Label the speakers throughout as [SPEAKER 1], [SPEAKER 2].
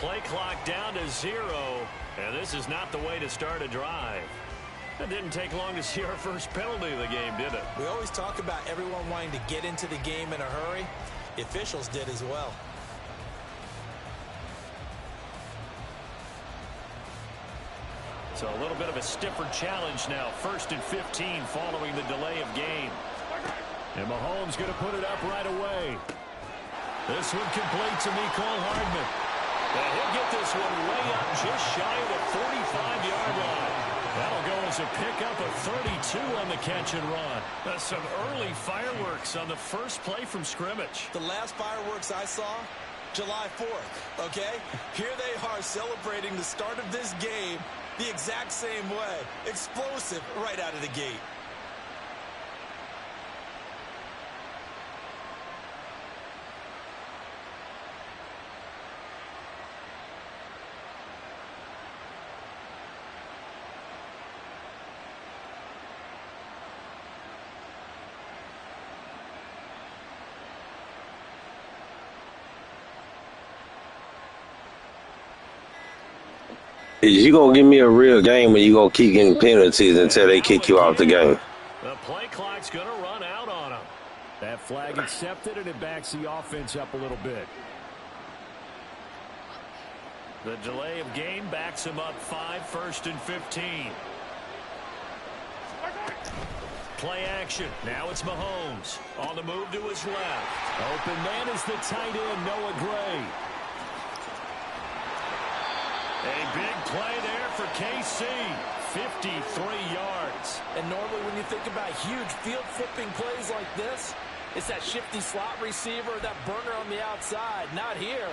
[SPEAKER 1] play clock down to 0, and this is not the way to start a drive. It didn't take long to see our first penalty of the game, did it?
[SPEAKER 2] We always talk about everyone wanting to get into the game in a hurry. The officials did as well.
[SPEAKER 1] So a little bit of a stiffer challenge now. 1st and 15 following the delay of game. And Mahomes going to put it up right away. This one complete to Mecole Hardman. And he'll get this one way up just shy of the 45-yard line. That'll go as a pickup of 32 on the catch and run. That's some early fireworks on the first play from scrimmage.
[SPEAKER 2] The last fireworks I saw, July 4th, okay? Here they are celebrating the start of this game the exact same way. Explosive right out of the gate.
[SPEAKER 3] You gonna give me a real game when you gonna keep getting penalties until they kick you off the game?
[SPEAKER 1] The play clock's gonna run out on them.
[SPEAKER 4] That flag accepted, and it backs the offense up a little bit.
[SPEAKER 1] The delay of game backs him up 5, 1st and 15. Play action. Now it's Mahomes on the move to his left.
[SPEAKER 4] Open man is the tight end, Noah Gray.
[SPEAKER 1] A big play there for KC. 53 yards.
[SPEAKER 2] And normally when you think about huge field-flipping plays like this, it's that shifty slot receiver, that burner on the outside. Not here.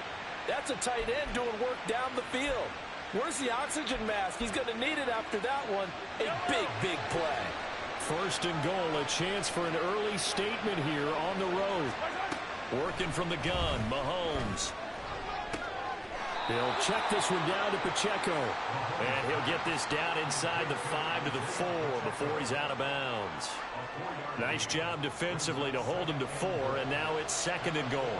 [SPEAKER 2] That's a tight end doing work down the field. Where's the oxygen mask? He's going to need it after that one. A big, big play.
[SPEAKER 4] 1st and goal, a chance for an early statement here on the road.
[SPEAKER 1] Working from the gun, Mahomes.
[SPEAKER 4] He'll check this one down to Pacheco.
[SPEAKER 1] And he'll get this down inside the 5 to the 4 before he's out of bounds. Nice job defensively to hold him to 4, and now it's 2nd and goal.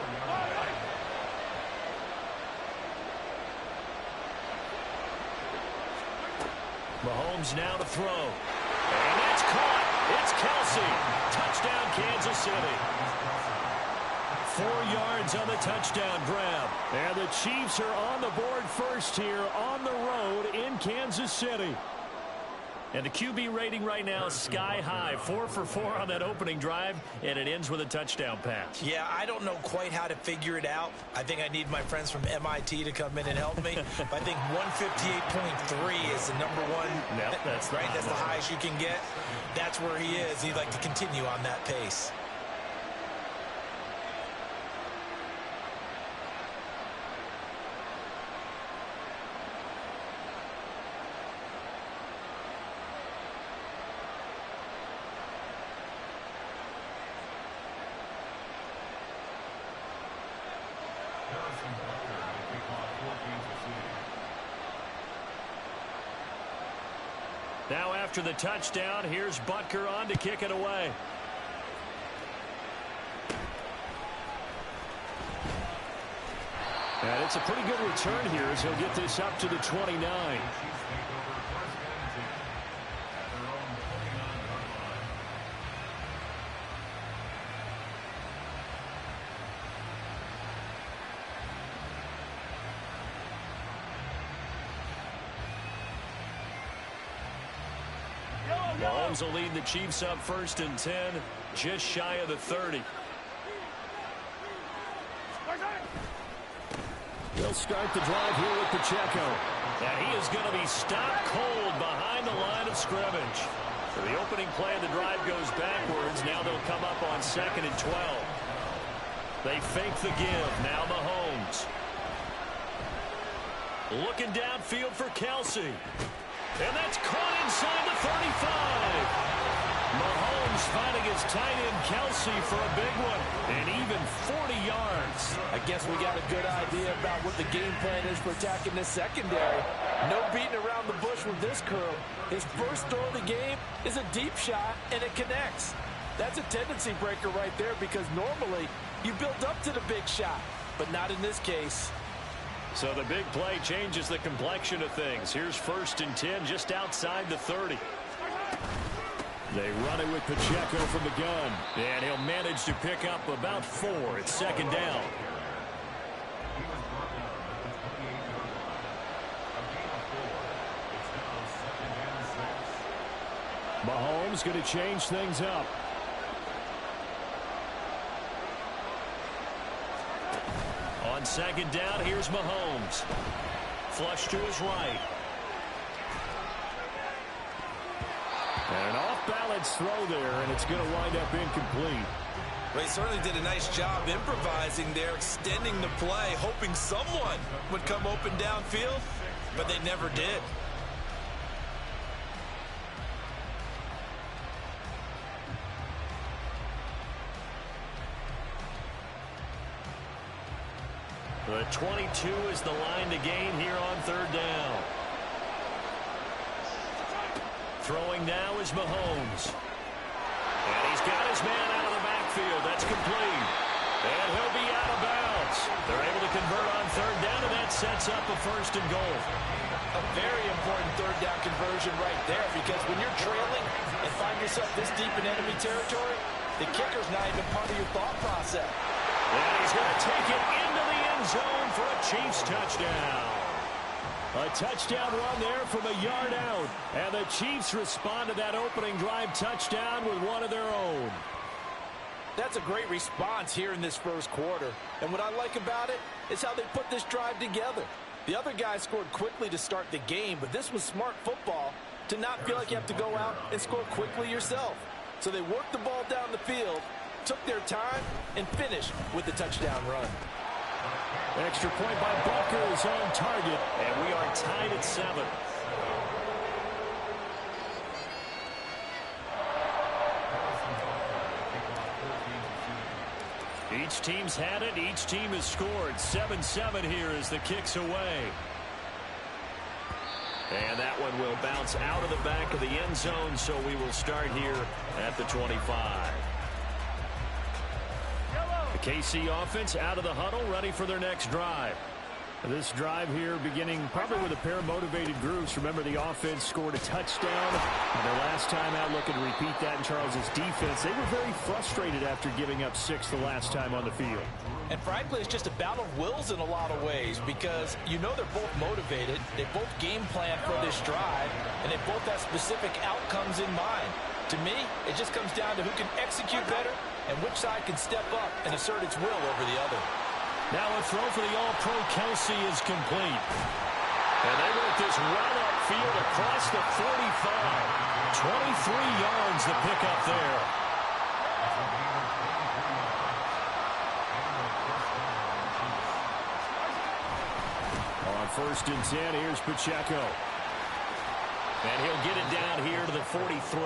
[SPEAKER 1] Mahomes now to throw. And that's caught. It's Kelce. Touchdown, Kansas City. 4 yards on the touchdown grab.
[SPEAKER 4] And the Chiefs are on the board first here on the road in Kansas City.
[SPEAKER 1] And the QB rating right now is sky high. 4 for 4 on that opening drive, and it ends with a touchdown pass.
[SPEAKER 2] Yeah, I don't know quite how to figure it out. I think I need my friends from MIT to come in and help me. But I think 158.3 is the number one.
[SPEAKER 1] Yep, that's
[SPEAKER 2] right. That's the highest you can get. That's where he is. He'd like to continue on that pace.
[SPEAKER 1] Now after the touchdown, here's Butker on to kick it away.
[SPEAKER 4] And it's a pretty good return here as he'll get this up to the 29.
[SPEAKER 1] Mahomes will lead the Chiefs up 1st and 10, just shy of the 30.
[SPEAKER 4] They'll start the drive here with Pacheco.
[SPEAKER 1] And he is going to be stopped cold behind the line of scrimmage. So the opening play of the drive goes backwards. Now they'll come up on 2nd and 12. They fake the give. Now Mahomes. Looking downfield for Kelce. And that's caught inside the 35. Mahomes finding his tight end Kelce for a big one. And even 40 yards.
[SPEAKER 2] I guess we got a good idea about what the game plan is for attacking this secondary. No beating around the bush with this curl. His first throw of the game is a deep shot, and it connects. That's a tendency breaker right there because normally you build up to the big shot, but not in this case.
[SPEAKER 1] So the big play changes the complexion of things. Here's 1st and 10 just outside the 30.
[SPEAKER 4] They run it with Pacheco from the gun.
[SPEAKER 1] And he'll manage to pick up about 4. It's 2nd down.
[SPEAKER 4] Mahomes going to change things up.
[SPEAKER 1] On 2nd down, here's Mahomes. Flush to his right.
[SPEAKER 4] And an off-balance throw there, and it's going to wind up incomplete.
[SPEAKER 2] They certainly did a nice job improvising there, extending the play, hoping someone would come open downfield, but they never did.
[SPEAKER 1] The 22 is the line to gain here on 3rd down. Throwing now is Mahomes. And he's got his man out of the backfield. That's complete. And he'll be out of bounds. They're able to convert on 3rd down, and that sets up a 1st and goal.
[SPEAKER 2] A very important 3rd down conversion right there, because when you're trailing and find yourself this deep in enemy territory, the kicker's not even part of your thought process.
[SPEAKER 1] And he's going to take it into the end zone for a Chiefs touchdown.
[SPEAKER 4] A touchdown run there from a yard out. And the Chiefs respond to that opening drive touchdown with one of their own.
[SPEAKER 2] That's a great response here in this 1st quarter. And what I like about it is how they put this drive together. The other guys scored quickly to start the game, but this was smart football to not feel like you have to go out and score quickly yourself. So they worked the ball down the field, took their time, and finished with the touchdown run.
[SPEAKER 4] Extra point by Butker is on target.
[SPEAKER 1] And we are tied at 7. Each team's had it. Each team has scored. 7-7 here as the kick's away. And that one will bounce out of the back of the end zone, so we will start here at the 25. The KC offense out of the huddle, ready for their next drive.
[SPEAKER 4] This drive here beginning probably with a pair of motivated groups. Remember, the offense scored a touchdown. Their last time out, looking to repeat that in Charles's defense. They were very frustrated after giving up 6 the last time on the field.
[SPEAKER 2] And frankly, it's just a battle of wills in a lot of ways, because you know they're both motivated. They both game plan for this drive, and they both have specific outcomes in mind. To me, it just comes down to who can execute better and which side can step up and assert its will over the other.
[SPEAKER 1] Now a throw for the All-Pro Kelsey is complete. And they work this well upfield across the 45. 23 yards the pickup there.
[SPEAKER 4] On 1st and 10, here's Pacheco.
[SPEAKER 1] And he'll get it down here to the 43.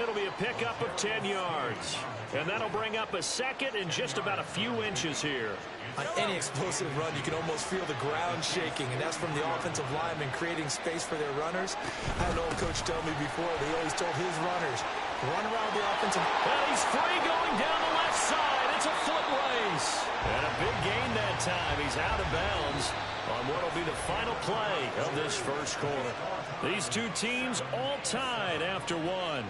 [SPEAKER 1] It'll be a pickup of 10 yards. And that'll bring up a 2nd and just about a few inches here.
[SPEAKER 2] On any explosive run, you can almost feel the ground shaking, and that's from the offensive linemen creating space for their runners. I had an old coach tell me before, they always told his runners, run around the offensive.
[SPEAKER 1] Well, he's free going down the left side. It's a foot race. And a big gain that time. He's out of bounds on what will be the final play of this 1st quarter. These two teams all tied after 1.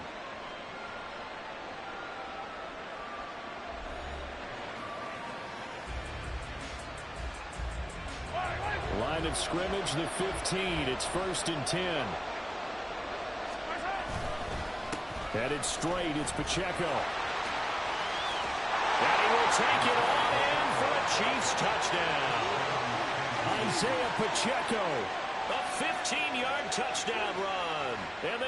[SPEAKER 4] Line of scrimmage, the 15. It's 1st and 10. Headed straight, it's Pacheco.
[SPEAKER 1] And he will take it all in for a Chiefs touchdown.
[SPEAKER 4] Isaiah Pacheco.
[SPEAKER 1] A 15-yard touchdown run. And the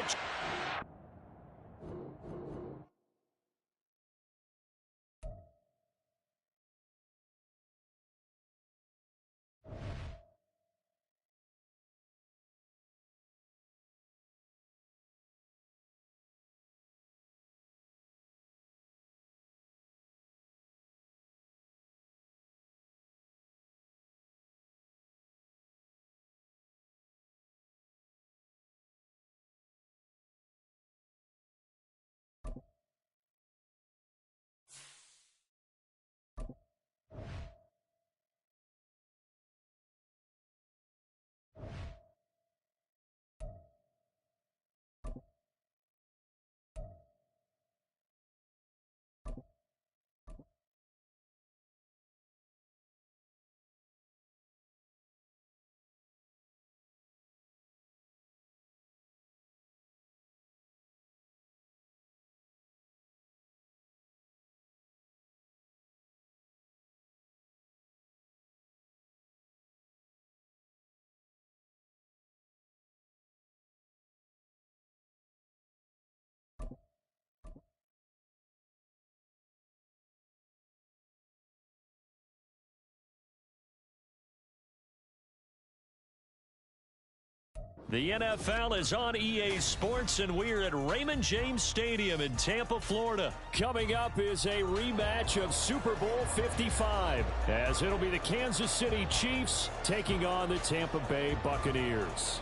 [SPEAKER 1] The NFL is on EA Sports, and we're at Raymond James Stadium in Tampa, Florida. Coming up is a rematch of Super Bowl 55, as it'll be the Kansas City Chiefs taking on the Tampa Bay Buccaneers.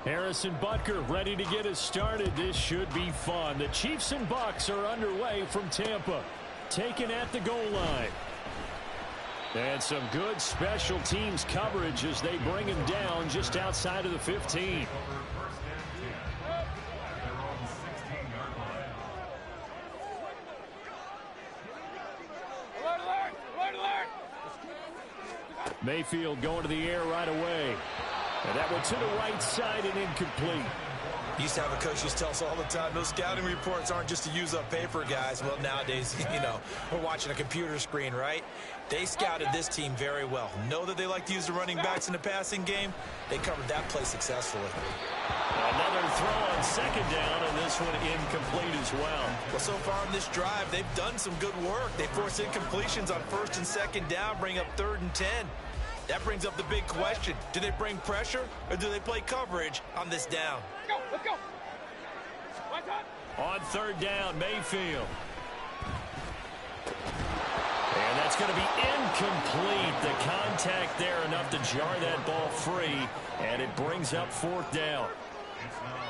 [SPEAKER 1] Harrison Butker ready to get us started. This should be fun. The Chiefs and Bucs are underway from Tampa, taken at the goal line. And some good special teams coverage as they bring him down just outside of the 15. Mayfield going to the air right away. And that one to the right side and incomplete.
[SPEAKER 2] Used to have a coach used to tell us all the time, those scouting reports aren't just to use up paper, guys. Well, nowadays, we're watching a computer screen, right? They scouted this team very well. Know that they like to use the running backs in the passing game. They covered that play successfully.
[SPEAKER 1] Another throw on second down, and this one incomplete as well.
[SPEAKER 2] Well, so far in this drive, they've done some good work. They forced incompletions on first and second down, bring up 3rd and 10. That brings up the big question. Do they bring pressure or do they play coverage on this down?
[SPEAKER 5] Let's go.
[SPEAKER 1] On 3rd down, Mayfield. And that's going to be incomplete. The contact there enough to jar that ball free, and it brings up 4th down.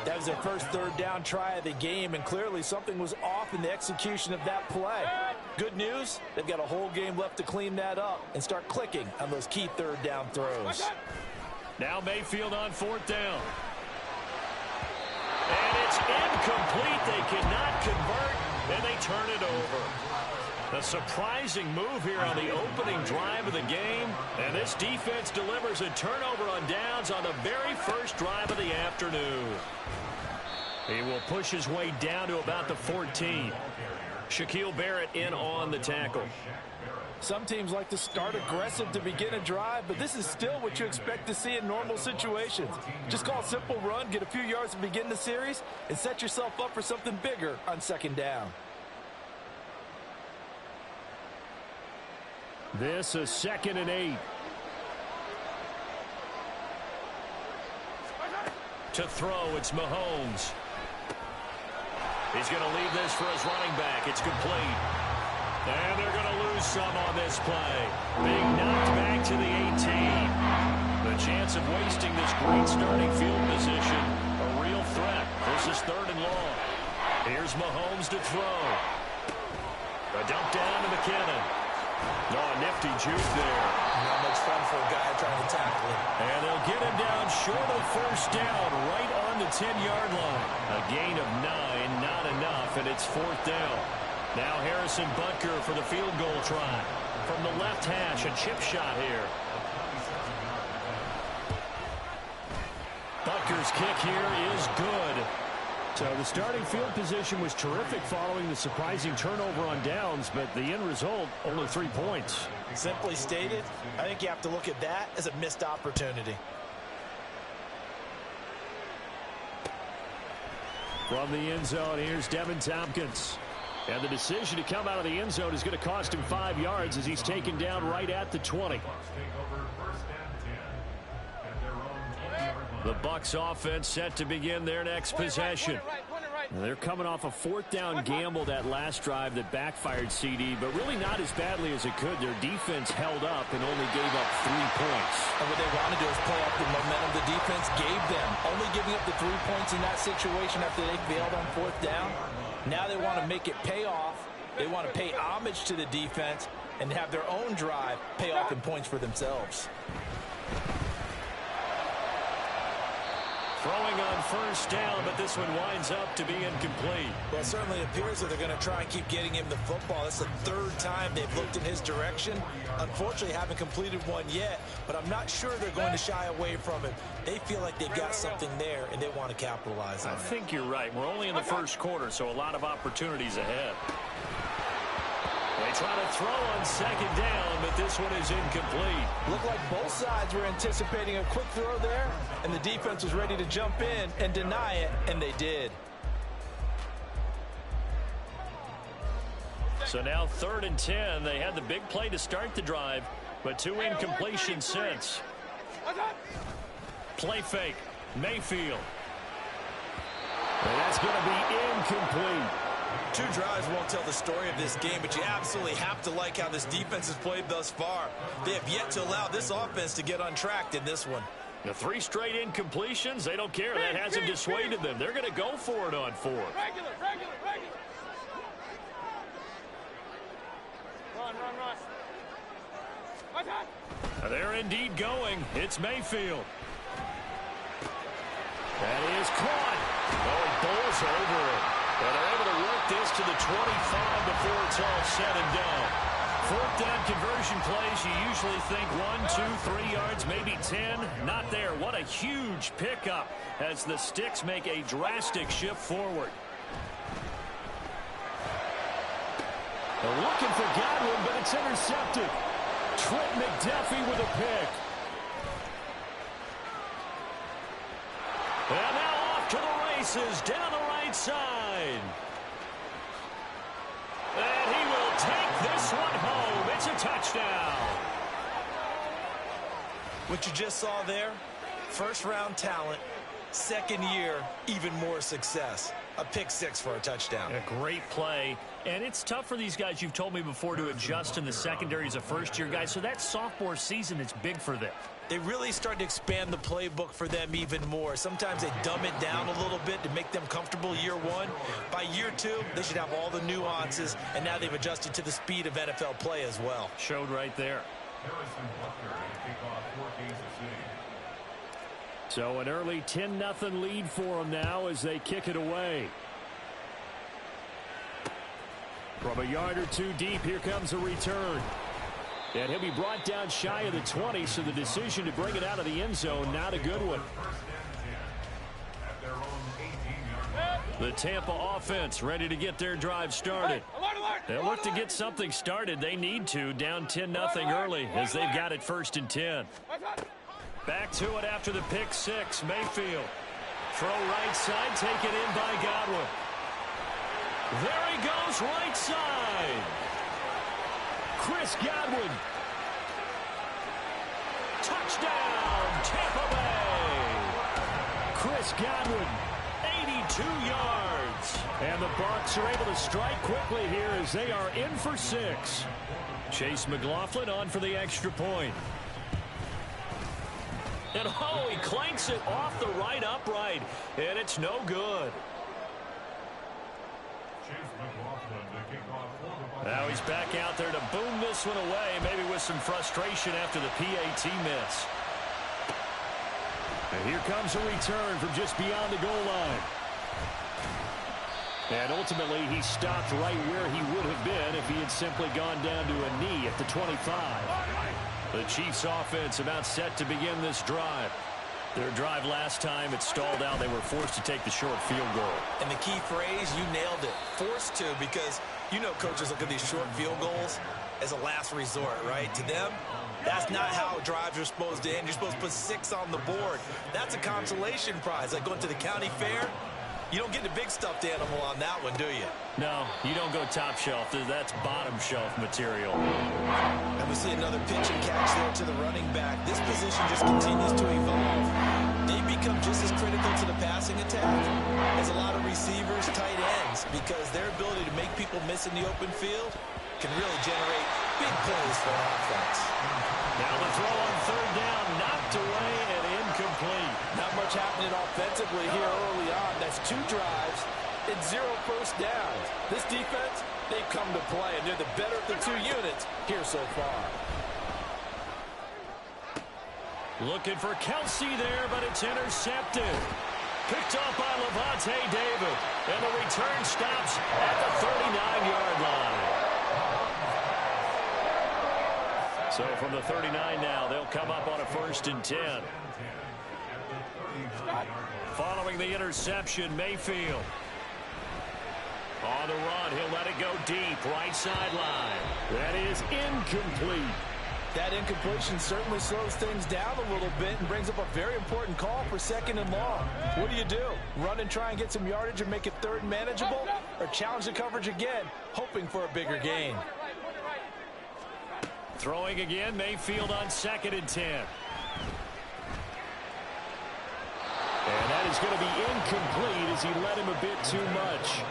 [SPEAKER 2] That was their first 3rd down try of the game, and clearly something was off in the execution of that play. Good news, they've got a whole game left to clean that up and start clicking on those key 3rd down throws.
[SPEAKER 1] Now Mayfield on 4th down. And it's incomplete. They cannot convert, and they turn it over. A surprising move here on the opening drive of the game, and this defense delivers a turnover on downs on the very first drive of the afternoon. He will push his way down to about the 14. Shaquille Barrett in on the tackle.
[SPEAKER 2] Some teams like to start aggressive to begin a drive, but this is still what you expect to see in normal situations. Just call a simple run, get a few yards to begin the series, and set yourself up for something bigger on 2nd down.
[SPEAKER 1] This is 2nd and 8. To throw, it's Mahomes. He's going to leave this for his running back. It's complete. And they're going to lose some on this play. Being knocked back to the 18. The chance of wasting this great starting field position, a real threat. This is 3rd and long. Here's Mahomes to throw. A dump down to McKinnon. Oh, nifty juke there.
[SPEAKER 2] Not much fun for a guy trying to tackle him.
[SPEAKER 1] And they'll get him down short of 1st down, right on the 10-yard line. A gain of 9, not enough, and it's 4th down. Now Harrison Butker for the field goal try. From the left hash, a chip shot here. Butker's kick here is good. So the starting field position was terrific following the surprising turnover on downs, but the end result, only 3 points.
[SPEAKER 2] Simply stated, I think you have to look at that as a missed opportunity.
[SPEAKER 1] From the end zone, here's Devin Tompkins. And the decision to come out of the end zone is going to cost him 5 yards as he's taken down right at the 20. The Bucs offense set to begin their next possession. They're coming off a 4th down gamble that last drive that backfired, CD, but really not as badly as it could. Their defense held up and only gave up 3 points.
[SPEAKER 2] And what they want to do is play up the momentum the defense gave them. Only giving up the 3 points in that situation after they failed on 4th down. Now they want to make it pay off. They want to pay homage to the defense and have their own drive pay off in points for themselves.
[SPEAKER 1] Throwing on 1st down, but this one winds up to be incomplete.
[SPEAKER 2] Well, it certainly appears that they're going to try and keep getting him the football. That's the 3rd time they've looked in his direction. Unfortunately, haven't completed one yet, but I'm not sure they're going to shy away from it. They feel like they've got something there, and they want to capitalize on it.
[SPEAKER 1] I think you're right. We're only in the 1st quarter, so a lot of opportunities ahead. They try to throw on second down, but this one is incomplete.
[SPEAKER 2] Looked like both sides were anticipating a quick throw there, and the defense was ready to jump in and deny it, and they did.
[SPEAKER 1] So now 3rd and 10. They had the big play to start the drive, but 2 incompletions since. Play fake. Mayfield.
[SPEAKER 4] And that's going to be incomplete.
[SPEAKER 2] 2 drives won't tell the story of this game, but you absolutely have to like how this defense has played thus far. They have yet to allow this offense to get untracked in this one.
[SPEAKER 1] The 3 straight incompletions, they don't care. That hasn't dissuaded them. They're going to go for it on 4th.
[SPEAKER 5] Regular. Run.
[SPEAKER 1] They're indeed going. It's Mayfield. That is caught. Oh, he bowls over it. And they're able to work this to the 25 before it's all said and done. 4th down conversion plays, you usually think 1, 2, 3 yards, maybe 10. Not there. What a huge pickup as the Sticks make a drastic shift forward.
[SPEAKER 4] They're looking for Godwin, but it's intercepted. Trent McDuffie with a pick.
[SPEAKER 1] And now off to the races down the right side. And he will take this one home. It's a touchdown.
[SPEAKER 2] What you just saw there, first-round talent, second year, even more success. A pick 6 for a touchdown.
[SPEAKER 1] A great play. And it's tough for these guys, you've told me before, to adjust in the secondary as a first-year guy. So that sophomore season is big for them.
[SPEAKER 2] They really started to expand the playbook for them even more. Sometimes they dumb it down a little bit to make them comfortable year 1. By year 2, they should have all the nuances, and now they've adjusted to the speed of NFL play as well.
[SPEAKER 1] Showed right there.
[SPEAKER 4] So an early 10-0 lead for them now as they kick it away. From a yard or 2 deep, here comes a return. And he'll be brought down shy of the 20, so the decision to bring it out of the end zone, not a good one.
[SPEAKER 1] The Tampa offense ready to get their drive started. They'll look to get something started. They need to, down 10-0 early as they've got it 1st and 10. Back to it after the pick 6. Mayfield. Throw right side, taken in by Godwin. There he goes, right side.
[SPEAKER 4] Chris Godwin.
[SPEAKER 1] Touchdown, Tampa Bay.
[SPEAKER 4] Chris Godwin.
[SPEAKER 1] 82 yards.
[SPEAKER 4] And the Bucs are able to strike quickly here as they are in for 6.
[SPEAKER 1] Chase McLaughlin on for the extra point. And oh, he clanks it off the right upright. And it's no good. Now he's back out there to boom this one away, maybe with some frustration after the PAT miss.
[SPEAKER 4] And here comes a return from just beyond the goal line. And ultimately, he stopped right where he would have been if he had simply gone down to a knee at the 25.
[SPEAKER 1] The Chiefs offense about set to begin this drive. Their drive last time, it stalled out. They were forced to take the short field goal.
[SPEAKER 2] And the key phrase, you nailed it, forced to, because you know coaches look at these short field goals as a last resort, right? To them, that's not how drives are supposed to end. You're supposed to put 6 on the board. That's a consolation prize. Like going to the county fair, you don't get the big stuffed animal on that one, do you?
[SPEAKER 1] No, you don't go top shelf. That's bottom shelf material.
[SPEAKER 2] And we see another pitch and catch there to the running back. This position just continues to evolve. They become just as critical to the passing attack as a lot of receivers, tight ends, because their ability to make people miss in the open field can really generate big plays for offense.
[SPEAKER 1] Now the throw on 3rd down, knocked away and incomplete.
[SPEAKER 2] Not much happening offensively here early on. That's 2 drives and 0 first downs. This defense, they've come to play, and they're the better of the 2 units here so far.
[SPEAKER 1] Looking for Kelsey there, but it's intercepted. Picked up by Levante David. And the return stops at the 39-yard line. So from the 39 now, they'll come up on a 1st and 10. Following the interception, Mayfield. On the run, he'll let it go deep, right sideline.
[SPEAKER 4] That is incomplete.
[SPEAKER 2] That incompletion certainly slows things down a little bit and brings up a very important call for 2nd and long. What do? Run and try and get some yardage and make it 3rd and manageable? Or challenge the coverage again, hoping for a bigger gain?
[SPEAKER 1] Throwing again, Mayfield on 2nd and 10.
[SPEAKER 4] And that is going to be incomplete as he led him a bit too much.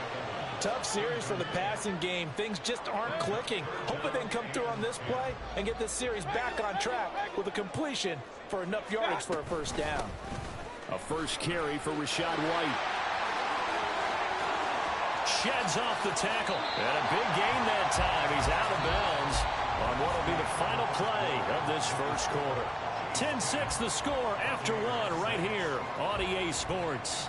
[SPEAKER 2] Tough series for the passing game. Things just aren't clicking. Hoping they can come through on this play and get this series back on track with a completion for enough yardage for a 1st down.
[SPEAKER 4] A first carry for Rachaad White.
[SPEAKER 1] Sheds off the tackle. And a big gain that time. He's out of bounds on what will be the final play of this 1st quarter. 10-6 the score after 1 right here on EA Sports.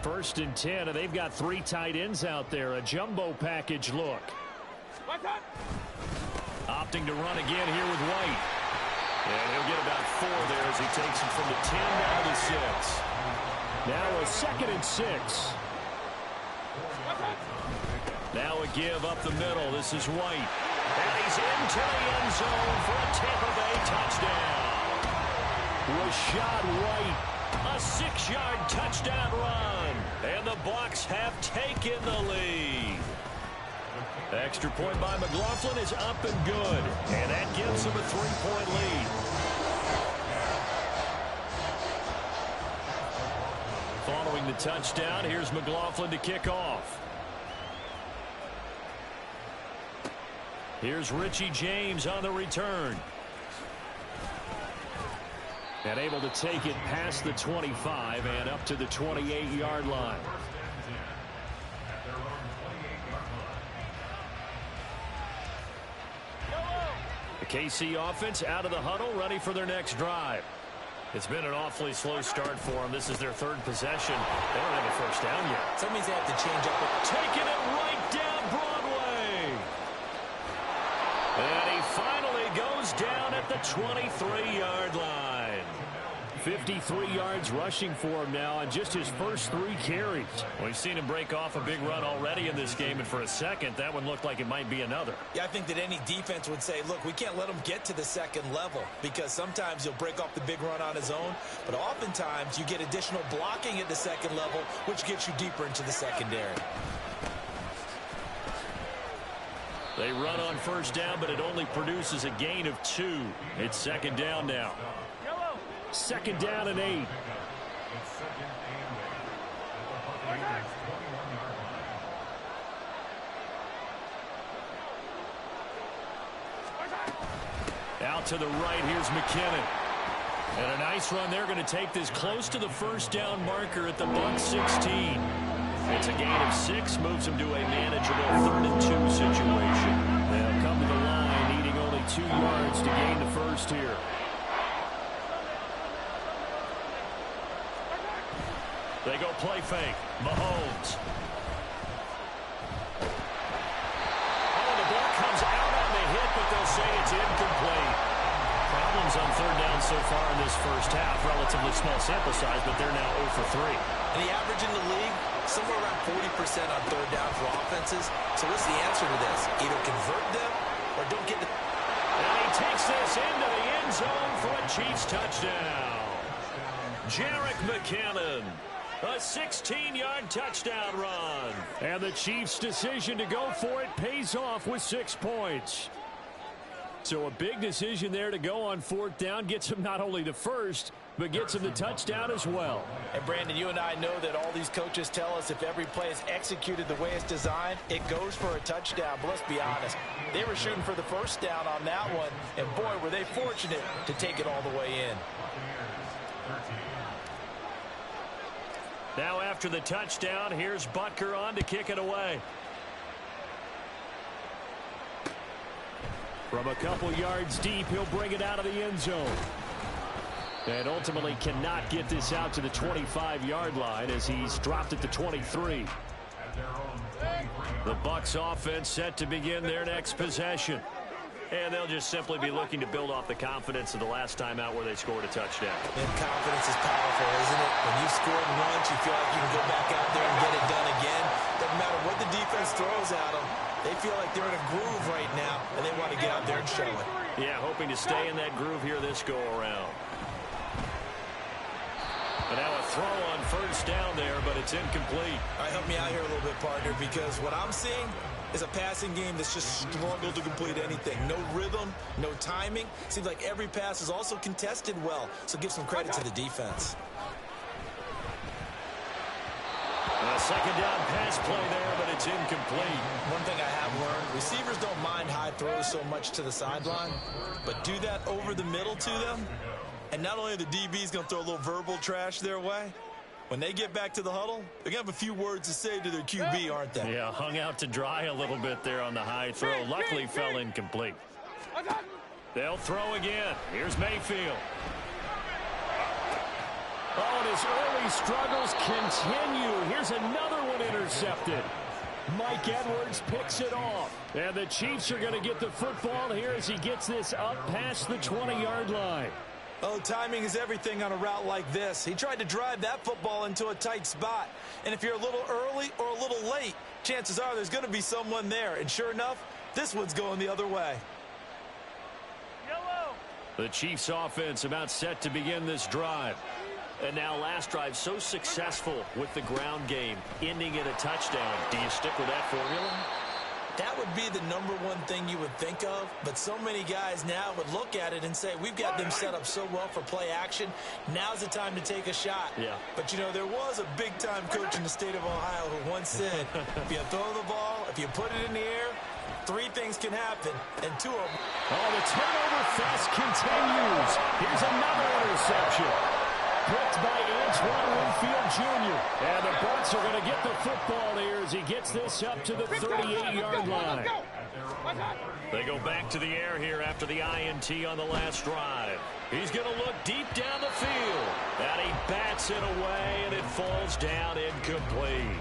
[SPEAKER 4] First and 10, and they've got 3 tight ends out there. A jumbo package look.
[SPEAKER 1] Opting to run again here with White. And he'll get about 4 there as he takes him from the 10 down to 6.
[SPEAKER 4] Now a 2nd and 6.
[SPEAKER 1] Now a give up the middle. This is White. And he's into the end zone for a Tampa Bay touchdown.
[SPEAKER 4] Rachaad White.
[SPEAKER 1] A 6-yard touchdown run. And the Bucs have taken the lead. Extra point by McLaughlin is up and good. And that gives them a 3-point lead. Following the touchdown, here's McLaughlin to kick off. Here's Richie James on the return. And able to take it past the 25 and up to the 28-yard line. The KC offense out of the huddle, ready for their next drive. It's been an awfully slow start for them. This is their 3rd possession. They don't have a 1st down yet.
[SPEAKER 2] So that means they have to change up.
[SPEAKER 1] Taking it right down Broadway. And he finally goes down at the 23-yard line.
[SPEAKER 4] 53 yards rushing for him now on just his first 3 carries.
[SPEAKER 1] We've seen him break off a big run already in this game, and for a second, that one looked like it might be another.
[SPEAKER 2] Yeah, I think that any defense would say, look, we can't let him get to the 2nd level because sometimes he'll break off the big run on his own, but oftentimes you get additional blocking at the 2nd level, which gets you deeper into the secondary.
[SPEAKER 1] They run on 1st down, but it only produces a gain of 2. It's 2nd down now.
[SPEAKER 4] 2nd down and 8.
[SPEAKER 1] Out to the right, here's McKinnon. And a nice run. They're going to take this close to the 1st down marker at the Bucs 16. It's a gain of 6, moves them to a manageable 3rd and 2 situation.
[SPEAKER 4] They'll come to the line, needing only 2 yards to gain the 1st here.
[SPEAKER 1] They go play fake. Mahomes. Oh, the ball comes out on the hit, but they'll say it's incomplete. Problems on 3rd down so far in this 1st half. Relatively small sample size, but they're now 0 for 3.
[SPEAKER 2] And the average in the league, somewhere around 40% on 3rd down for offenses. So what's the answer to this? Either convert them or don't get the...
[SPEAKER 1] And he takes this into the end zone for a Chiefs touchdown. Jerick McKinnon. A 16-yard touchdown run.
[SPEAKER 4] And the Chiefs' decision to go for it pays off with 6 points. So a big decision there to go on 4th down. Gets him not only the 1st, but gets him the touchdown as well.
[SPEAKER 2] And Brandon, you and I know that all these coaches tell us if every play is executed the way it's designed, it goes for a touchdown. But let's be honest, they were shooting for the 1st down on that one. And boy, were they fortunate to take it all the way in.
[SPEAKER 1] Now after the touchdown, here's Butker on to kick it away.
[SPEAKER 4] From a couple yards deep, he'll bring it out of the end zone. And ultimately cannot get this out to the 25-yard line as he's dropped at the 23.
[SPEAKER 1] The Bucs offense set to begin their next possession. And they'll just simply be looking to build off the confidence of the last time out where they scored a touchdown.
[SPEAKER 2] And confidence is powerful, isn't it? When you've scored once, you feel like you can go back out there and get it done again. Doesn't matter what the defense throws at them. They feel like they're in a groove right now, and they want to get out there and show it.
[SPEAKER 1] Yeah, hoping to stay in that groove here this go-around. And now a throw on first down there, but it's incomplete.
[SPEAKER 2] All right, help me out here a little bit, partner, because what I'm seeing is a passing game that's just struggled to complete anything. No rhythm, no timing. Seems like every pass is also contested well, so give some credit to the defense.
[SPEAKER 1] A second down pass play there, but it's incomplete.
[SPEAKER 2] One thing I have learned, receivers don't mind high throws so much to the sideline, but do that over the middle to them, and not only are the DBs going to throw a little verbal trash their way, when they get back to the huddle, they're going to have a few words to say to their QB, aren't they?
[SPEAKER 1] Yeah, hung out to dry a little bit there on the high throw. Luckily fell incomplete. They'll throw again. Here's Mayfield.
[SPEAKER 4] Oh, and his early struggles continue. Here's another one intercepted. Mike Edwards picks it off. And the Chiefs are going to get the football here as he gets this up past the 20-yard line.
[SPEAKER 2] Oh, timing is everything on a route like this. He tried to drive that football into a tight spot. And if you're a little early or a little late, chances are there's going to be someone there. And sure enough, this one's going the other way.
[SPEAKER 1] The Chiefs offense about set to begin this drive. And now last drive so successful with the ground game, ending in a touchdown. Do you stick with that formula?
[SPEAKER 2] That would be the number one thing you would think of, but so many guys now would look at it and say, we've got them set up so well for play action, now's the time to take a shot.
[SPEAKER 1] Yeah.
[SPEAKER 2] But, you know, there was a big-time coach in the state of Ohio who once said, if you throw the ball, if you put it in the air, three things can happen, and two of them.
[SPEAKER 4] Oh, the turnover fest continues. Here's another interception. Picked by Antoine Winfield Jr. And the Bucs are going to get the football here as he gets this up to the 38-yard line.
[SPEAKER 1] They go back to the air here after the INT on the last drive. He's going to look deep down the field. And he bats it away, and it falls down incomplete.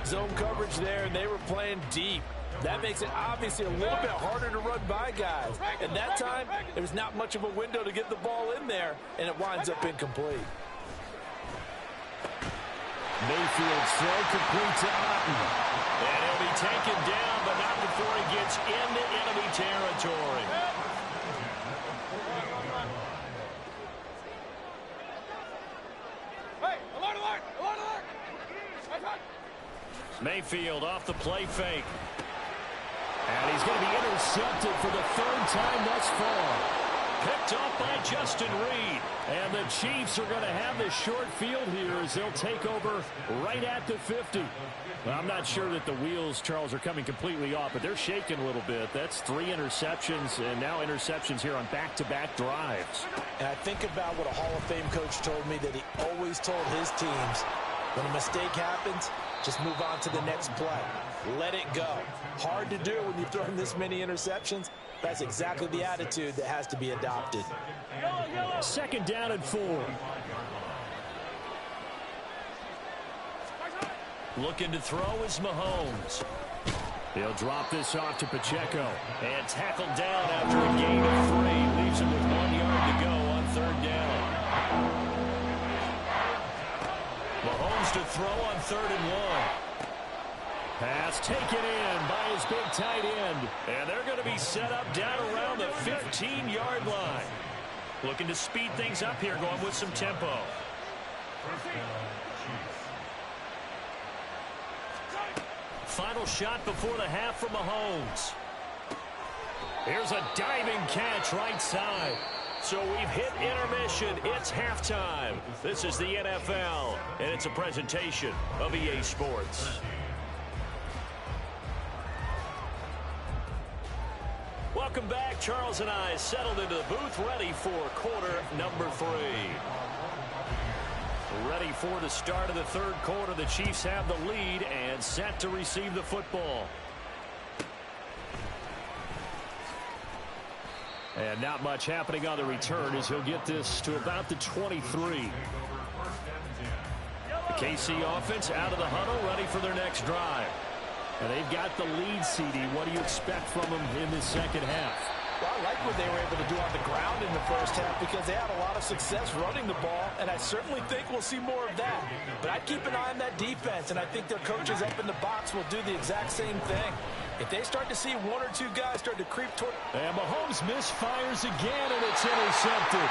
[SPEAKER 2] Zone coverage there, and they were playing deep. That makes it obviously a little bit harder to run by guys. And that time, there was not much of a window to get the ball in there, and it winds up incomplete.
[SPEAKER 4] Mayfield's throw complete to Otten.
[SPEAKER 1] And he'll be taken down, but not before he gets into enemy territory. Mayfield off the play fake.
[SPEAKER 4] And he's going to be intercepted for the third time thus far.
[SPEAKER 1] Picked up by Justin Reed.
[SPEAKER 4] And the Chiefs are going to have the short field here as they'll take over right at the 50. Well, I'm not sure that the wheels, Charles, are coming completely off, but they're shaking a little bit. That's 3 interceptions, and now interceptions here on back-to-back drives.
[SPEAKER 2] And I think about what a Hall of Fame coach told me, that he always told his teams, when a mistake happens, just move on to the next play. Let it go. Hard to do when you've thrown this many interceptions. That's exactly the attitude that has to be adopted.
[SPEAKER 4] Second down and 4.
[SPEAKER 1] Looking to throw is Mahomes.
[SPEAKER 4] He'll drop this off to Pacheco.
[SPEAKER 1] And tackled down after a gain of 3. Leaves him with 1 yard to go on third down. Mahomes to throw on 3rd and 1.
[SPEAKER 4] Pass taken in by his big tight end.
[SPEAKER 1] And they're going to be set up down around the 15-yard line. Looking to speed things up here, going with some tempo. Final shot before the half from Mahomes. Here's a diving catch right side. So we've hit intermission. It's halftime. This is the NFL, and it's a presentation of EA Sports. Welcome back. Charles and I settled into the booth, ready for quarter number 3. Ready for the start of the third quarter. The Chiefs have the lead and set to receive the football.
[SPEAKER 4] And not much happening on the return as he'll get this to about the 23.
[SPEAKER 1] KC offense out of the huddle, ready for their next drive.
[SPEAKER 4] And they've got the lead, CD. What do you expect from them in this second half?
[SPEAKER 2] Well, I like what they were able to do on the ground in the first half because they had a lot of success running the ball, and I certainly think we'll see more of that. But I'd keep an eye on that defense, and I think their coaches up in the box will do the exact same thing. If they start to see one or two guys start to creep toward...
[SPEAKER 4] And Mahomes misfires again, and it's intercepted.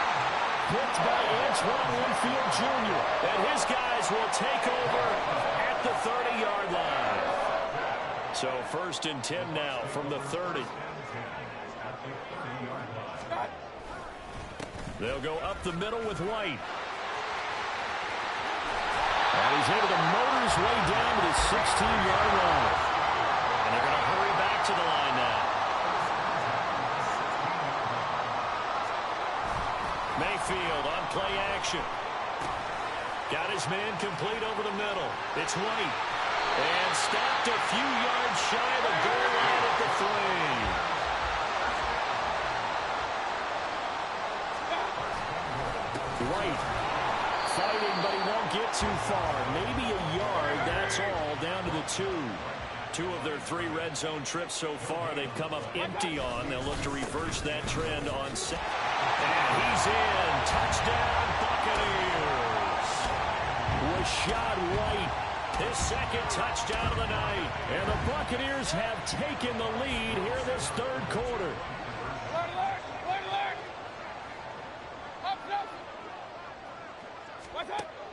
[SPEAKER 4] Picked by Antoine Winfield Jr.
[SPEAKER 1] And his guys will take over at the 30-yard line. So 1st and 10 now from the 30. They'll go up the middle with White.
[SPEAKER 4] And he's able to motor his way down to the 16-yard line.
[SPEAKER 1] And they're going to hurry back to the line now. Mayfield on play action. Got his man complete over the middle. It's White. And stopped a few yards shy of the goal line at the 3.
[SPEAKER 4] White fighting, but he won't get too far. Maybe a yard, that's all, down to the 2.
[SPEAKER 1] 2 of their 3 red zone trips so far they've come up empty on. They'll look to reverse that trend on set. And he's in. Touchdown, Buccaneers.
[SPEAKER 4] Rachaad White,
[SPEAKER 1] His 2nd touchdown of the night.
[SPEAKER 4] and the Buccaneers have taken the lead here this 3rd quarter.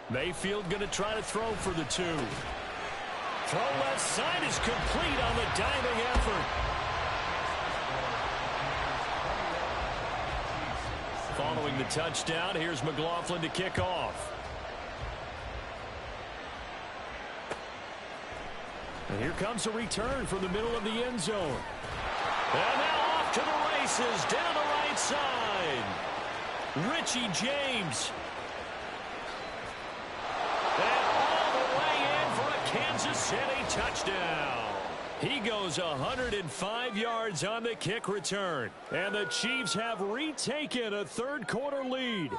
[SPEAKER 1] Mayfield going to try to throw for the 2. Throw left side is complete on the diving effort. Following the touchdown, here's McLaughlin to kick off.
[SPEAKER 4] And here comes a return from the middle of the end zone.
[SPEAKER 1] And now off to the races down the right side. Richie James. And all the way in for a Kansas City touchdown.
[SPEAKER 4] He goes 105 yards on the kick return. And the Chiefs have retaken a 3rd quarter lead.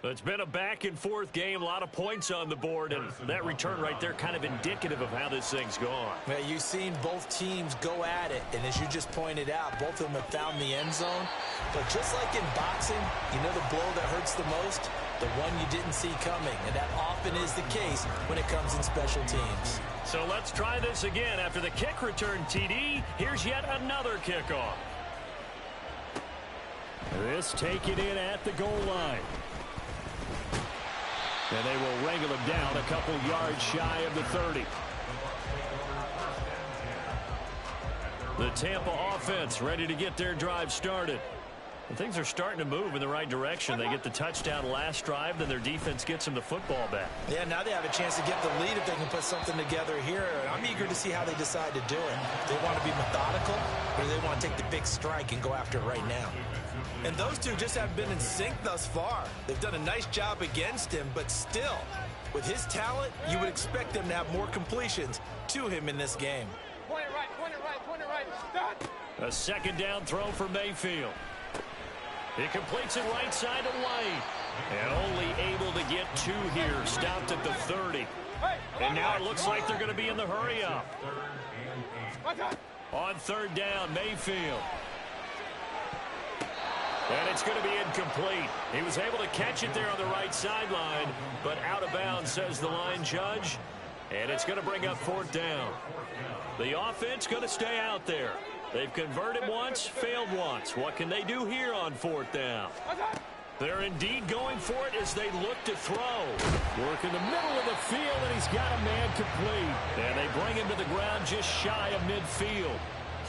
[SPEAKER 1] It's been a back-and-forth game, a lot of points on the board, and that return right there kind of indicative of how this thing's gone.
[SPEAKER 2] Well, you've seen both teams go at it, and as you just pointed out, both of them have found the end zone. But just like in boxing, you know the blow that hurts the most? The one you didn't see coming, and that often is the case when it comes in special teams.
[SPEAKER 1] So let's try this again. After the kick return, TD, here's yet another kickoff.
[SPEAKER 4] This taken in at the goal line. And they will wrangle him down a couple yards shy of the 30.
[SPEAKER 1] The Tampa offense ready to get their drive started. And things are starting to move in the right direction. They get the touchdown last drive, then their defense gets them the football back.
[SPEAKER 2] Yeah, now they have a chance to get the lead if they can put something together here. I'm eager to see how they decide to do it. Do they want to be methodical, or do they want to take the big strike and go after it right now? And those two just haven't been in sync thus far. They've done a nice job against him, but still, with his talent, you would expect them to have more completions to him in this game.
[SPEAKER 5] Point it right, point it right, point it right. Stop.
[SPEAKER 1] A 2nd down throw for Mayfield. He completes it right side to White. And only able to get 2 here. Stopped at the 30. And now it looks like they're going to be in the hurry-up. On 3rd down, Mayfield. And it's going to be incomplete. He was able to catch it there on the right sideline, but out of bounds, says the line judge. And it's going to bring up 4th down. The offense going to stay out there. They've converted once, failed once. What can they do here on 4th down? They're indeed going for it as they look to throw.
[SPEAKER 4] Work in the middle of the field, and he's got a man complete.
[SPEAKER 1] And they bring him to the ground just shy of midfield.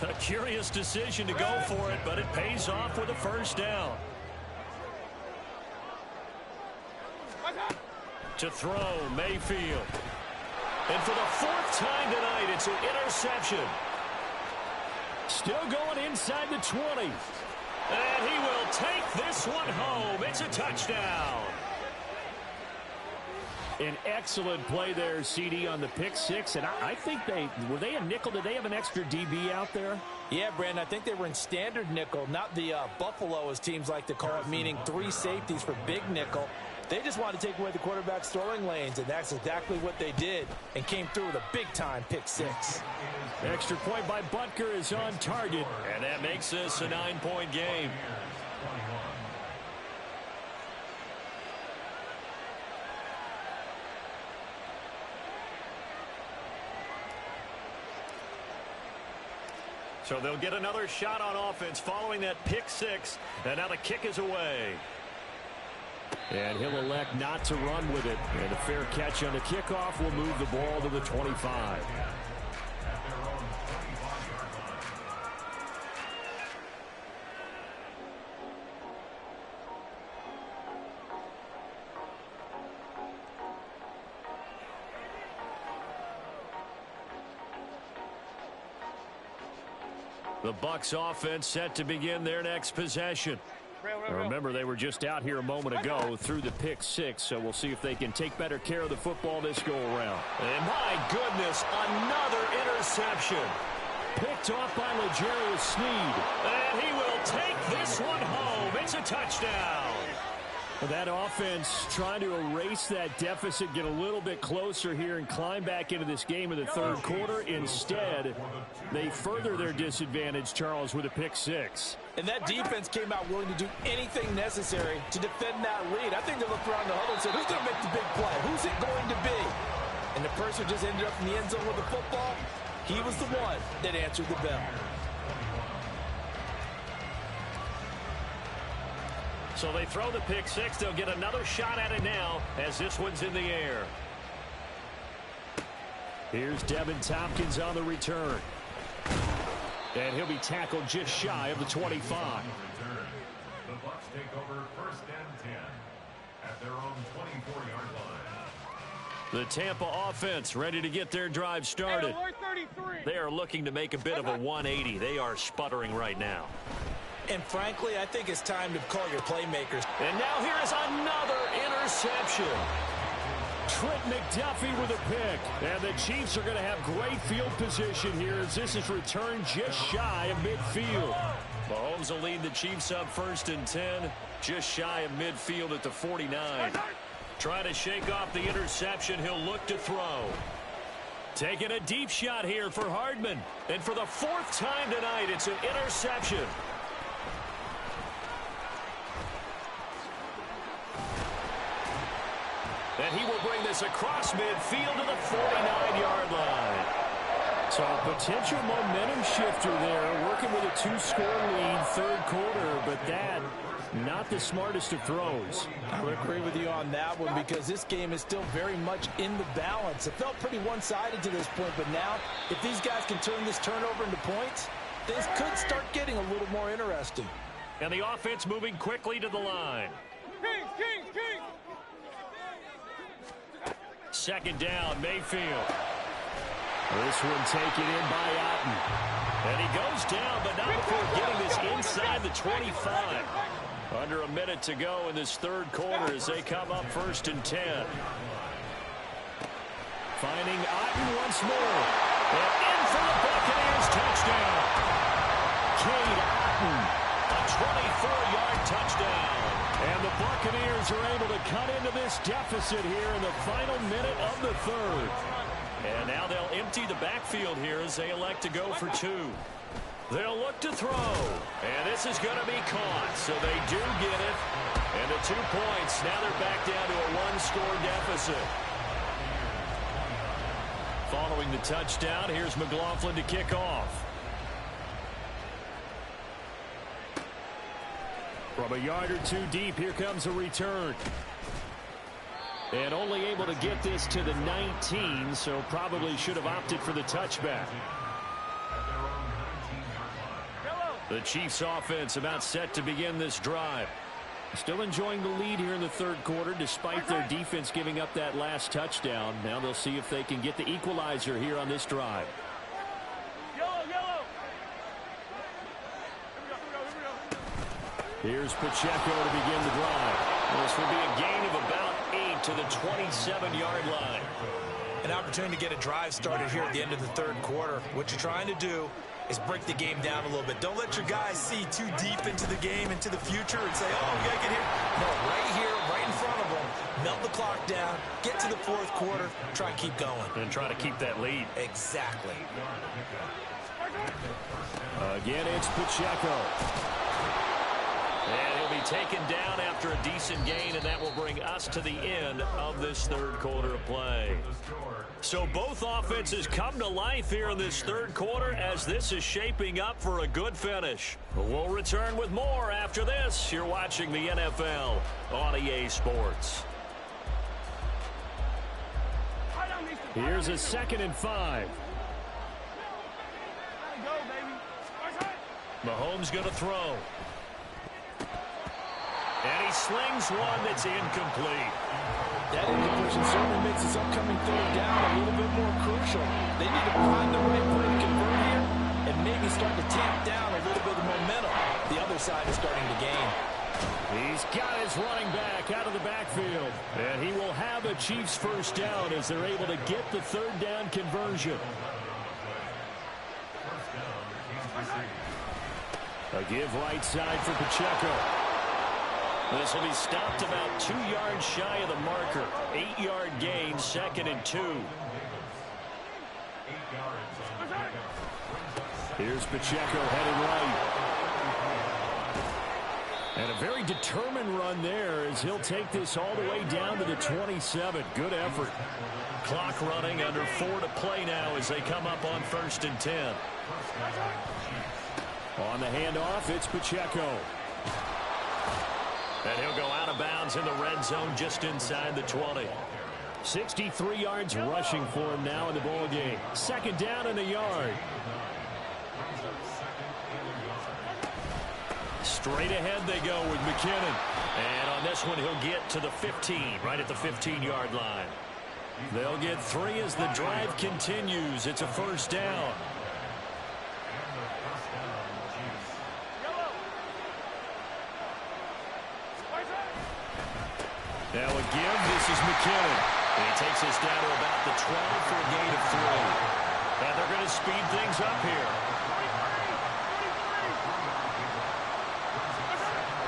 [SPEAKER 1] A curious decision to go for it, but it pays off with a 1st down. To throw, Mayfield. And for the 4th time tonight, it's an interception.
[SPEAKER 4] Still going inside the 20.
[SPEAKER 1] And he will take this one home. It's a touchdown.
[SPEAKER 4] An excellent play there, CD, on the pick 6. And I think were they a nickel? Did they have an extra DB out there?
[SPEAKER 2] Yeah, Brandon, I think they were in standard nickel, not the Buffalo, as teams like to call it, meaning 3 safeties for big nickel. They just wanted to take away the quarterback's throwing lanes, and that's exactly what they did and came through with a big-time pick six.
[SPEAKER 4] Extra point by Butker is on target.
[SPEAKER 1] And that makes this a 9-point game. So they'll get another shot on offense following that pick six. And now the kick is away.
[SPEAKER 4] And he'll elect not to run with it. And a fair catch on the kickoff will move the ball to the 25.
[SPEAKER 1] The Bucs offense set to begin their next possession.
[SPEAKER 4] Remember, they were just out here a moment ago through the pick six, so we'll see if they can take better care of the football this go-around.
[SPEAKER 1] And my goodness, another interception.
[SPEAKER 4] Picked off by L'Jarius Sneed.
[SPEAKER 1] And he will take this one home. It's a touchdown.
[SPEAKER 4] That offense trying to erase that deficit, get a little bit closer here and climb back into this game in the third quarter. Instead, they further their disadvantage, Charles, with a pick six.
[SPEAKER 2] And that defense came out willing to do anything necessary to defend that lead. I think they looked around the huddle and said, who's going to make the big play? Who's it going to be? And the person who just ended up in the end zone with the football, he was the one that answered the bell.
[SPEAKER 1] So they throw the pick six. They'll get another shot at it now as this one's in the air.
[SPEAKER 4] Here's Devin Tompkins on the return. And he'll be tackled just shy of the 25.
[SPEAKER 6] The Bucs take over 1st and 10 at their own 24-yard line.
[SPEAKER 1] The Tampa offense ready to get their drive started. They are looking to make a bit of a 180. They are sputtering right now.
[SPEAKER 2] And frankly, I think it's time to call your playmakers.
[SPEAKER 1] And now here is another interception.
[SPEAKER 4] Trent McDuffie with a pick. And the Chiefs are going to have great field position here as this is returned just shy of midfield.
[SPEAKER 1] Mahomes will lead the Chiefs up 1st and 10, just shy of midfield at the 49. Trying to shake off the interception. He'll look to throw. Taking a deep shot here for Hardman. And for the 4th time tonight, it's an interception. And he will bring this across midfield to the 49-yard line.
[SPEAKER 4] So a potential momentum shifter there, working with a 2-score lead, third quarter, but that, not the smartest of throws.
[SPEAKER 2] I would agree with you on that one because this game is still very much in the balance. It felt pretty one-sided to this point, but now, if these guys can turn this turnover into points, things could start getting a little more interesting.
[SPEAKER 1] And the offense moving quickly to the line.
[SPEAKER 5] King.
[SPEAKER 1] 2nd down, Mayfield.
[SPEAKER 4] This one taken in by Otten.
[SPEAKER 1] And he goes down, but not before getting this inside the 25. Under a minute to go in this third quarter as they come up 1st and 10.
[SPEAKER 4] Finding Otten once more.
[SPEAKER 1] And in for the Buccaneers touchdown.
[SPEAKER 4] Cade Otten.
[SPEAKER 1] A 24-yard touchdown.
[SPEAKER 4] And the Buccaneers are able to cut into this deficit here in the final minute of the third.
[SPEAKER 1] And now they'll empty the backfield here as they elect to go for 2. They'll look to throw. And this is going to be caught. So they do get it. And the 2 points. Now they're back down to a 1-score deficit. Following the touchdown, here's McLaughlin to kick off.
[SPEAKER 4] From a yard or 2 deep, here comes a return. And only able to get this to the 19, so probably should have opted for the touchback.
[SPEAKER 1] The Chiefs offense about set to begin this drive.
[SPEAKER 4] Still enjoying the lead here in the third quarter despite their defense giving up that last touchdown. Now they'll see if they can get the equalizer here on this drive. Here's Pacheco to begin the drive.
[SPEAKER 1] This will be a gain of about 8 to the 27-yard line.
[SPEAKER 2] An opportunity to get a drive started here at the end of the third quarter. What you're trying to do is break the game down a little bit. Don't let your guys see too deep into the game, into the future, and say, oh, we got to get here. No, right here, right in front of them, clock down, get to the fourth quarter, try and keep going.
[SPEAKER 1] And try to keep that lead.
[SPEAKER 2] Exactly.
[SPEAKER 1] Again, it's Pacheco. And he'll be taken down after a decent gain, and that will bring us to the end of this third quarter of play. So both offenses come to life here in this third quarter as this is shaping up for a good finish. We'll return with more after this. You're watching the NFL on EA Sports.
[SPEAKER 4] Here's a 2nd and 5.
[SPEAKER 1] Mahomes going to throw. And he slings one that's incomplete.
[SPEAKER 2] That incompletion certainly makes this upcoming third down a little bit more crucial. They need to find the right play to convert here and maybe start to tamp down a little bit of momentum. The other side is starting to gain.
[SPEAKER 4] He's got his running back out of the backfield. And he will have a Chiefs first down as they're able to get the third down conversion. A give right side for Pacheco.
[SPEAKER 1] This will be stopped about 2 yards shy of the marker. 8-yard gain, 2nd and 2.
[SPEAKER 4] Here's Pacheco headed right. And a very determined run there as he'll take this all the way down to the 27. Good effort.
[SPEAKER 1] Clock running, under 4 to play now as they come up on 1st and 10.
[SPEAKER 4] On the handoff, it's Pacheco.
[SPEAKER 1] And he'll go out of bounds in the red zone just inside the 20.
[SPEAKER 4] 63 yards rushing for him now in the ball game. 2nd down and a yard.
[SPEAKER 1] Straight ahead they go with McKinnon. And on this one, he'll get to the 15, right at the 15-yard line. They'll get 3 as the drive continues. It's a first down. Now a give, this is McKinnon. And he takes us down to about the 12 for a gain of 3. And they're going to speed things up here.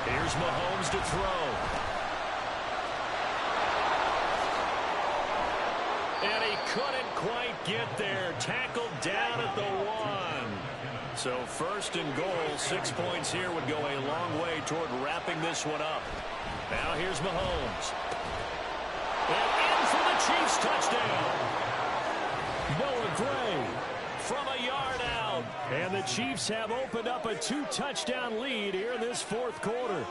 [SPEAKER 1] Here's Mahomes to throw. And he couldn't quite get there. Tackled down at the 1. So 1st and goal, 6 points here would go a long way toward wrapping this one up. Now here's Mahomes. And in for the Chiefs touchdown.
[SPEAKER 4] Noah Gray
[SPEAKER 1] From a yard out.
[SPEAKER 4] And the Chiefs have opened up a 2-touchdown lead here in this fourth quarter.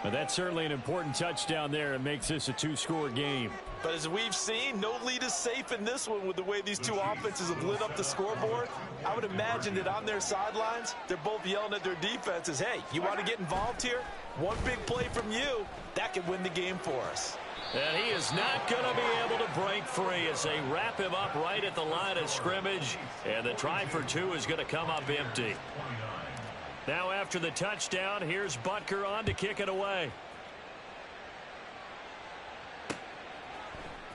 [SPEAKER 4] But that's certainly an important touchdown there. It makes this a 2-score game.
[SPEAKER 2] But as we've seen, no lead is safe in this one with the way these two offenses have lit up the scoreboard. I would imagine that on their sidelines, they're both yelling at their defenses, hey, you want to get involved here? One big play from you, that could win the game for us.
[SPEAKER 1] And he is not going to be able to break free as they wrap him up right at the line of scrimmage. And the try for 2 is going to come up empty. Now after the touchdown, here's Butker on to kick it away.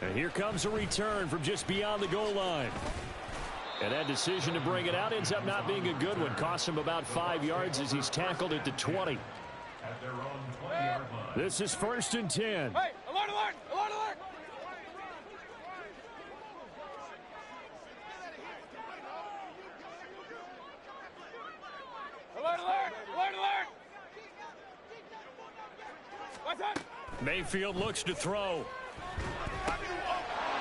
[SPEAKER 4] And here comes a return from just beyond the goal line. And that decision to bring it out ends up not being a good one. Costs him about 5 yards as he's tackled at the 20.
[SPEAKER 6] At their own 20-yard line.
[SPEAKER 4] This is 1st and 10.
[SPEAKER 5] Hey, alert, alert, alert, alert. Alert, alert, alert, alert. What's up?
[SPEAKER 1] Mayfield looks to throw.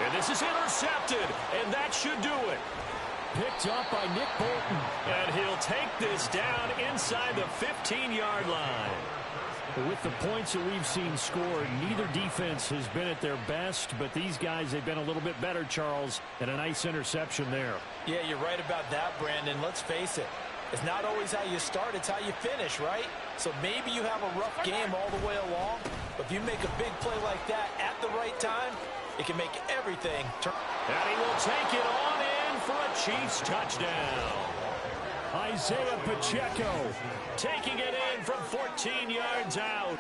[SPEAKER 1] And this is intercepted, and that should do it.
[SPEAKER 4] Picked up by Nick Bolton.
[SPEAKER 1] And he'll take this down inside the 15-yard line.
[SPEAKER 4] With the points that we've seen scored, neither defense has been at their best, but these guys, they've been a little bit better, Charles, and a nice interception there.
[SPEAKER 2] Yeah, you're right about that, Brandon. Let's face it. It's not always how you start, it's how you finish, right? So maybe you have a rough game all the way along, but if you make a big play like that at the right time, it can make everything turn.
[SPEAKER 1] And he will take it on in for a Chiefs touchdown.
[SPEAKER 4] Isaiah Pacheco
[SPEAKER 1] taking it in from 14 yards out.